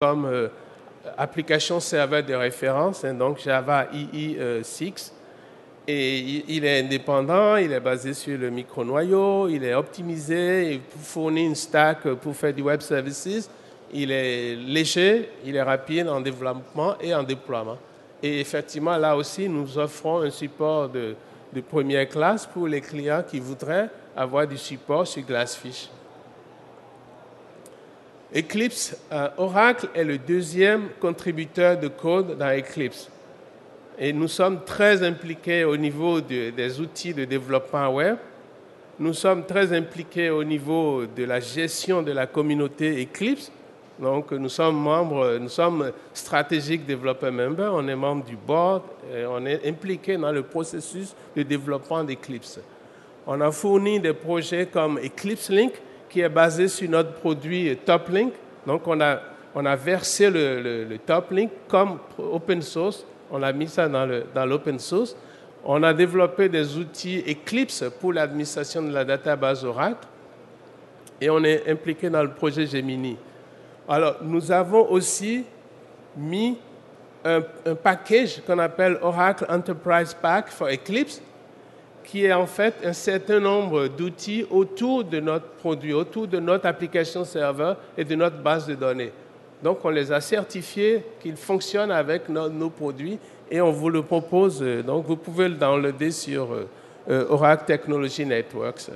comme application serveur de référence, hein, donc Java EE6. Et il est indépendant, il est basé sur le micro-noyau, il est optimisé, il fournit une stack pour faire du web services. Il est léger, il est rapide en développement et en déploiement. Et effectivement, là aussi, nous offrons un support de première classe pour les clients qui voudraient avoir du support sur Glassfish. Eclipse, Oracle est le deuxième contributeur de code dans Eclipse. Et nous sommes très impliqués au niveau des outils de développement web. Nous sommes très impliqués au niveau de la gestion de la communauté Eclipse. Donc, nous sommes membres, nous sommes Strategic Developer Member, on est membre du board, et on est impliqué dans le processus de développement d'Eclipse. On a fourni des projets comme Eclipse Link, qui est basé sur notre produit TopLink. Donc, on a versé le TopLink comme open source. On a mis ça dans l'open source. On a développé des outils Eclipse pour l'administration de la database Oracle. Et on est impliqué dans le projet Gemini. Alors, nous avons aussi mis un package qu'on appelle Oracle Enterprise Pack for Eclipse, qui est en fait un certain nombre d'outils autour de notre produit, autour de notre application serveur et de notre base de données. Donc, on les a certifiés qu'ils fonctionnent avec nos produits et on vous le propose. Donc, vous pouvez le downloader sur Oracle Technology Networks.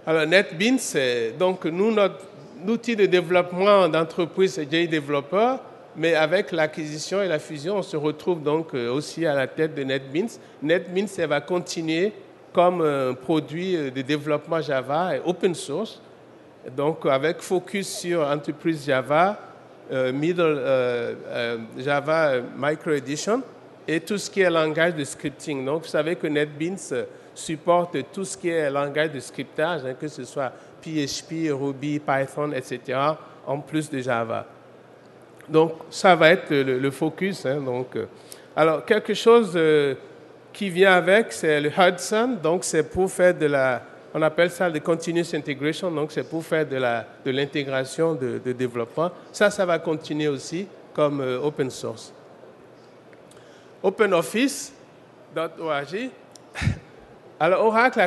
Alors, NetBeans, donc nous, notre outil de développement d'entreprise, c'est JDeveloper, mais avec l'acquisition et la fusion, on se retrouve donc aussi à la tête de NetBeans. NetBeans, elle va continuer comme un produit de développement Java et open source. Donc, avec focus sur Enterprise Java, Java Micro Edition et tout ce qui est langage de scripting. Donc, vous savez que NetBeans supporte tout ce qui est langage de scriptage, hein, que ce soit PHP, Ruby, Python, etc., en plus de Java. Donc, ça va être le focus. Hein, donc, alors, quelque chose qui vient avec, c'est le Hudson. Donc, c'est pour faire on appelle ça le continuous integration. Donc, c'est pour faire de l'intégration de développement. Ça va continuer aussi comme open source. OpenOffice.org. Alors, Oracle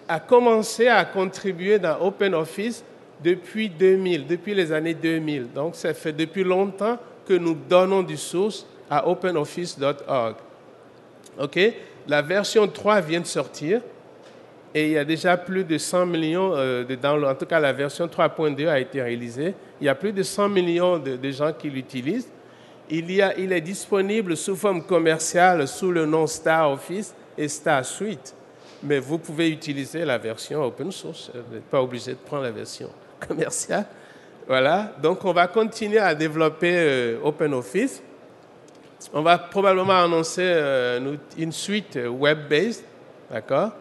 a commencé à contribuer dans OpenOffice depuis 2000, depuis les années 2000. Donc, ça fait depuis longtemps que nous donnons du source à OpenOffice.org. OK? La version 3 vient de sortir et il y a déjà plus de 100 millions de downloads. En tout cas, la version 3.2 a été réalisée. Il y a plus de 100 millions de gens qui l'utilisent. Il est disponible sous forme commerciale sous le nom Star Office et Star Suite. Mais vous pouvez utiliser la version open source. Vous n'êtes pas obligé de prendre la version commerciale. Voilà. Donc, on va continuer à développer OpenOffice. On va probablement annoncer une suite web-based. D'accord?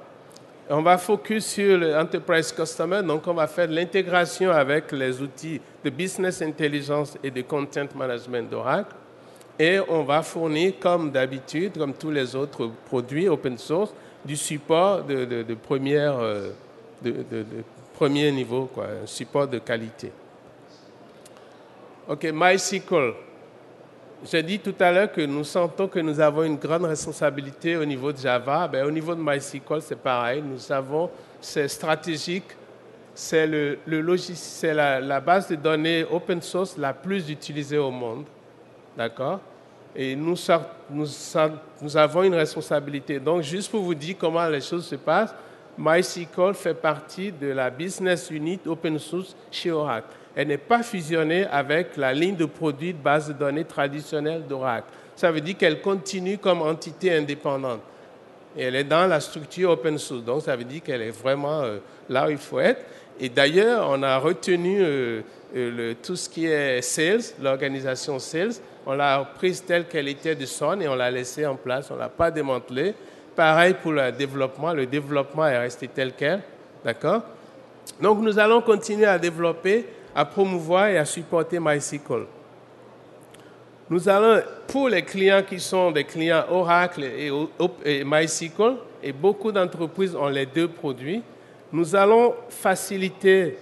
On va focus sur l'Enterprise Customer. Donc, on va faire de l'intégration avec les outils de Business Intelligence et de Content Management d'Oracle. Et on va fournir, comme d'habitude, comme tous les autres produits open source, du support de premier niveau, quoi, un support de qualité. OK, MySQL. J'ai dit tout à l'heure que nous sentons que nous avons une grande responsabilité au niveau de Java. Bien, au niveau de MySQL, c'est pareil. Nous savons, c'est stratégique, c'est c'est la base de données open source la plus utilisée au monde. D'accord? Et nous avons une responsabilité. Donc, juste pour vous dire comment les choses se passent, MySQL fait partie de la business unit open source chez Oracle. Elle n'est pas fusionnée avec la ligne de produits de base de données traditionnelle d'Oracle. Ça veut dire qu'elle continue comme entité indépendante. Et elle est dans la structure open source. Donc, ça veut dire qu'elle est vraiment là où il faut être. Et d'ailleurs, on a retenu tout ce qui est sales, l'organisation sales. On l'a prise telle qu'elle était de son et on l'a laissée en place. On ne l'a pas démantelée. Pareil pour le développement. Le développement est resté tel quel. D'accord? Donc, nous allons continuer à développer, à promouvoir et à supporter MySQL. Nous allons, pour les clients qui sont des clients Oracle et MySQL, et beaucoup d'entreprises ont les deux produits, nous allons faciliter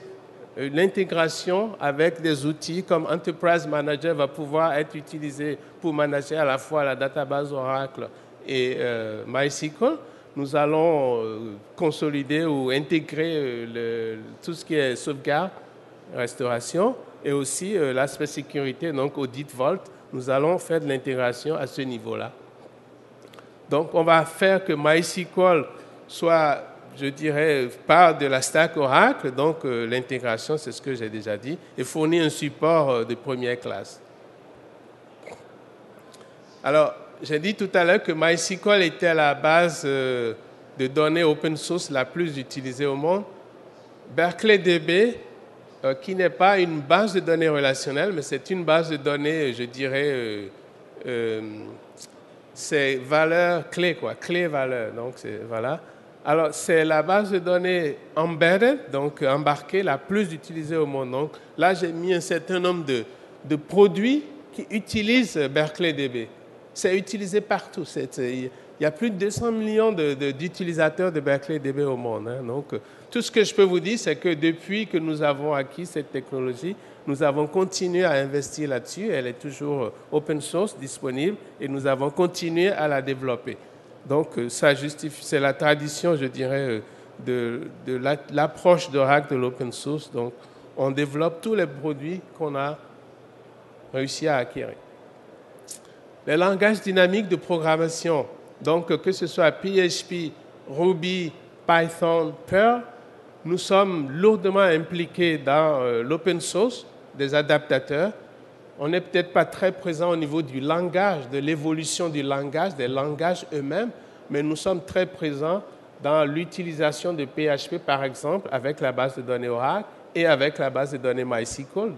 l'intégration avec des outils comme Enterprise Manager va pouvoir être utilisé pour manager à la fois la database Oracle et MySQL. Nous allons consolider ou intégrer tout ce qui est sauvegarde, restauration et aussi l'aspect sécurité, donc Audit Vault. Nous allons faire de l'intégration à ce niveau-là. Donc, on va faire que MySQL soit, je dirais, part de la stack Oracle. Donc, l'intégration, c'est ce que j'ai déjà dit, et fournir un support de première classe. Alors, j'ai dit tout à l'heure que MySQL était la base de données open source la plus utilisée au monde. BerkeleyDB, qui n'est pas une base de données relationnelle, mais c'est une base de données, je dirais, c'est valeurs clés, quoi, clés-valeurs. Donc, voilà. Alors, c'est la base de données embedded, donc embarquée, la plus utilisée au monde. Donc, là, j'ai mis un certain nombre de produits qui utilisent BerkeleyDB. C'est utilisé partout. Il y a plus de 200 millions d'utilisateurs de BerkeleyDB au monde. Hein. Donc, tout ce que je peux vous dire, c'est que depuis que nous avons acquis cette technologie, nous avons continué à investir là-dessus. Elle est toujours open source, disponible, et nous avons continué à la développer. Donc, ça justifie, c'est la tradition, je dirais, de l'approche d'Oracle de l'open source. Donc, on développe tous les produits qu'on a réussi à acquérir. Les langages dynamiques de programmation, donc que ce soit PHP, Ruby, Python, Perl, nous sommes lourdement impliqués dans l'open source des adaptateurs. On n'est peut-être pas très présent au niveau du langage, de l'évolution du langage, des langages eux-mêmes, mais nous sommes très présents dans l'utilisation de PHP, par exemple, avec la base de données Oracle et avec la base de données MySQL,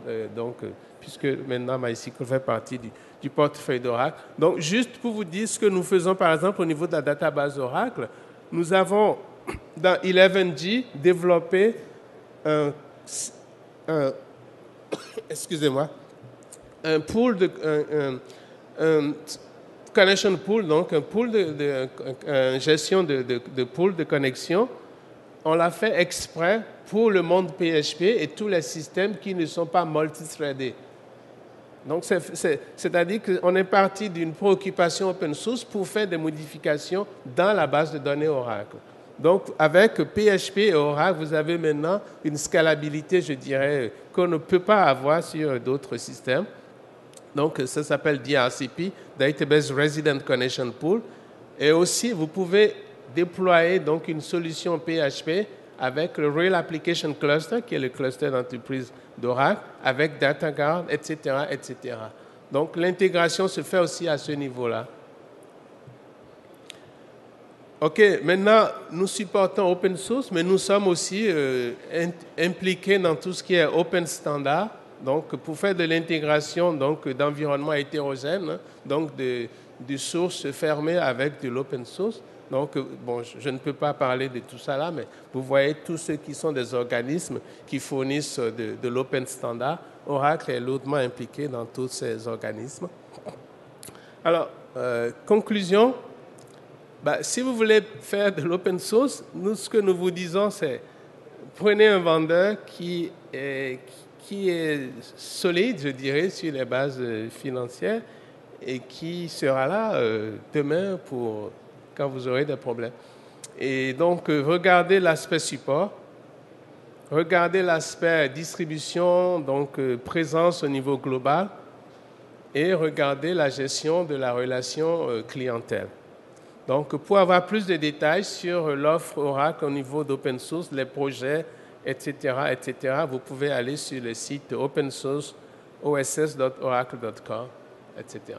puisque maintenant MySQL fait partie du portefeuille d'Oracle. Donc, juste pour vous dire ce que nous faisons, par exemple, au niveau de la database Oracle, nous avons, dans 11G, développé excusez-moi, un pool un connection pool, donc un pool une gestion de pool de connexion. On l'a fait exprès pour le monde PHP et tous les systèmes qui ne sont pas multithreadés. Donc, c'est-à-dire qu'on est parti d'une préoccupation open source pour faire des modifications dans la base de données Oracle. Donc, avec PHP et Oracle, vous avez maintenant une scalabilité, je dirais, qu'on ne peut pas avoir sur d'autres systèmes. Donc, ça s'appelle DRCP, Database Resident Connection Pool. Et aussi, vous pouvez déployer donc une solution PHP avec le Real Application Cluster, qui est le cluster d'entreprise d'Oracle, avec DataGuard, etc., etc. Donc, l'intégration se fait aussi à ce niveau-là. OK, maintenant, nous supportons open source, mais nous sommes aussi impliqués dans tout ce qui est open standard, donc pour faire de l'intégration d'environnements hétérogènes, hein, donc de sources fermées avec de l'open source. Donc, bon, je ne peux pas parler de tout ça là, mais vous voyez tous ceux qui sont des organismes qui fournissent de l'open standard. Oracle est lourdement impliqué dans tous ces organismes. Alors, conclusion. Si vous voulez faire de l'open source, ce que nous vous disons, c'est prenez un vendeur qui est solide, je dirais, sur les bases financières et qui sera là demain quand vous aurez des problèmes. Et donc, regardez l'aspect support, regardez l'aspect distribution, donc présence au niveau global, et regardez la gestion de la relation clientèle. Donc, pour avoir plus de détails sur l'offre Oracle au niveau d'open source, les projets, etc., vous pouvez aller sur le site open source oss.oracle.com, etc.